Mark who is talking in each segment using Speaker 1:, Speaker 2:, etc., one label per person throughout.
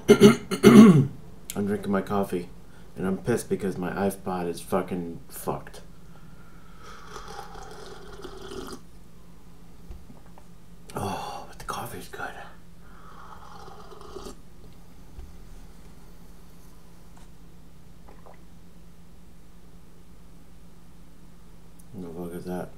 Speaker 1: I'm drinking my coffee, and I'm pissed because my Ipod is fucking fucked. Oh, but the coffee's good. What the fuck is that?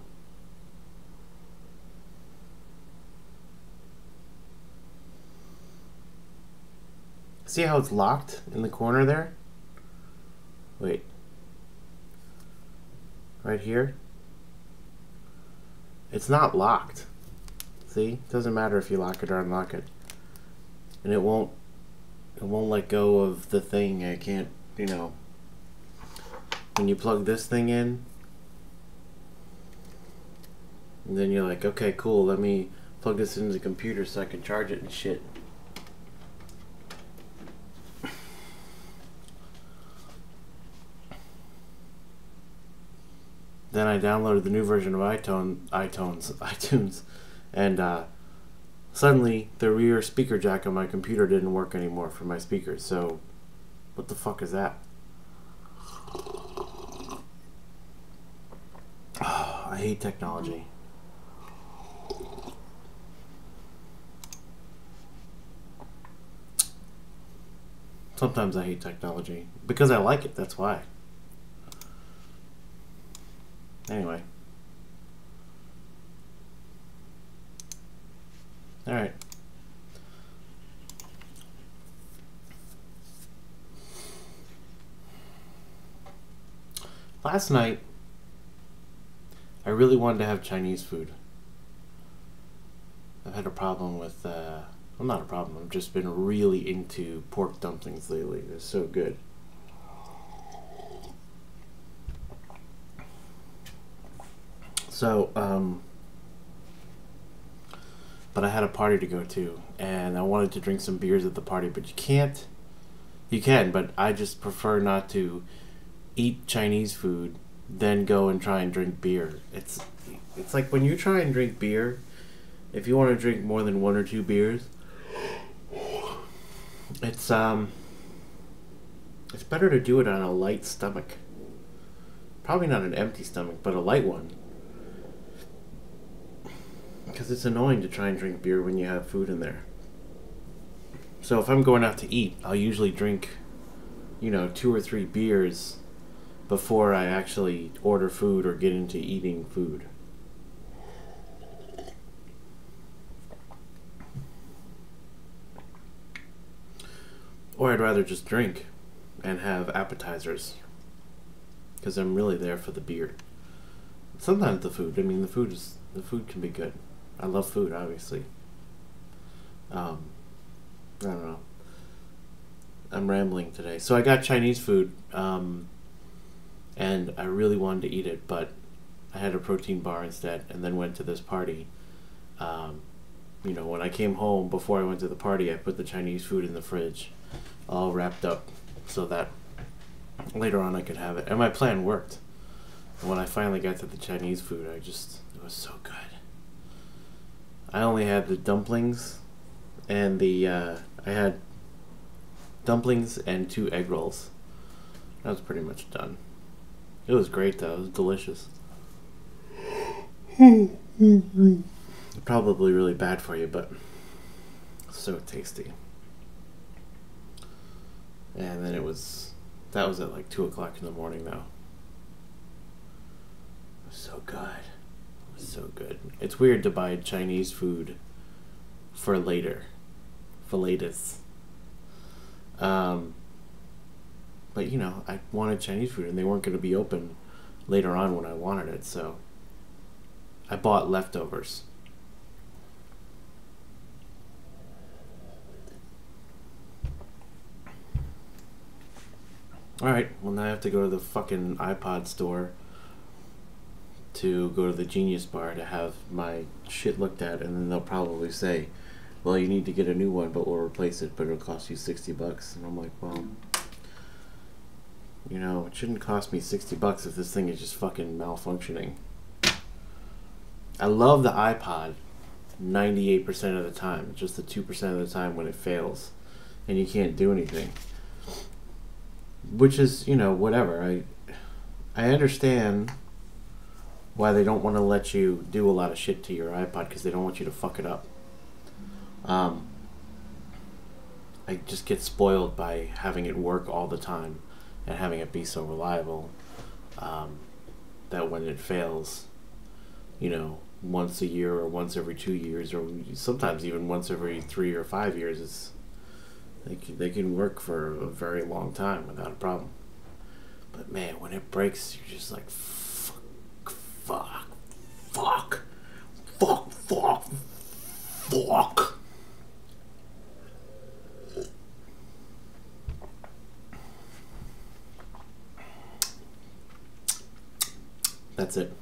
Speaker 1: See how it's locked in the corner there? Wait. Right here? It's not locked. See? It doesn't matter if you lock it or unlock it. And it won't let go of the thing. I can't, you know. When you plug this thing in, and then you're like, okay, cool, let me plug this into the computer so I can charge it and shit. Then I downloaded the new version of iTunes, and suddenly the rear speaker jack on my computer didn't work anymore for my speakers. So, what the fuck is that? Oh, I hate technology. Sometimes I hate technology because I like it. That's why. Anyway. Alright. Last night, I really wanted to have Chinese food. I've had a problem with, well, not a problem, I've just been really into pork dumplings lately. They're so good. So, but I had a party to go to, and I wanted to drink some beers at the party, but you can't. You can, but I just prefer not to eat Chinese food, then go and try and drink beer. It's like when you try and drink beer, if you want to drink more than 1 or 2 beers, it's better to do it on a light stomach. Probably not an empty stomach, but a light one. Because it's annoying to try and drink beer when you have food in there. So if I'm going out to eat, I'll usually drink, 2 or 3 beers before I actually order food or get into eating food. Or I'd rather just drink and have appetizers. Because I'm really there for the beer. Sometimes the food. I mean, the food can be good. I love food, obviously. I don't know. I'm rambling today. So I got Chinese food, and I really wanted to eat it, but I had a protein bar instead, and then went to this party. When I came home, before I went to the party, I put the Chinese food in the fridge, all wrapped up, so that later on I could have it. And my plan worked. And when I finally got to the Chinese food, it was so good. I only had the dumplings and I had dumplings and 2 egg rolls. That was pretty much done. It was great though. It was delicious. Probably really bad for you, but so tasty. And then that was at like 2 o'clock in the morning though. It was so good. So good. It's weird to buy Chinese food for later. For latest. But I wanted Chinese food and they weren't going to be open later on when I wanted it, so I bought leftovers. Alright, well now I have to go to the fucking Ipod store to go to the Genius Bar to have my shit looked at, and then they'll probably say, well, you need to get a new one, but we'll replace it, but it'll cost you $60. And I'm like, well, it shouldn't cost me $60 if this thing is just fucking malfunctioning. I love the Ipod 98% of the time. Just the 2% of the time when it fails and you can't do anything. Which is, whatever. I understand why they don't want to let you do a lot of shit to your iPod, because they don't want you to fuck it up. I just get spoiled by having it work all the time and having it be so reliable, that when it fails, once a year or once every 2 years, or sometimes even once every 3 or 5 years, they can work for a very long time without a problem. But man, when it breaks, you're just like, fuck. That's it.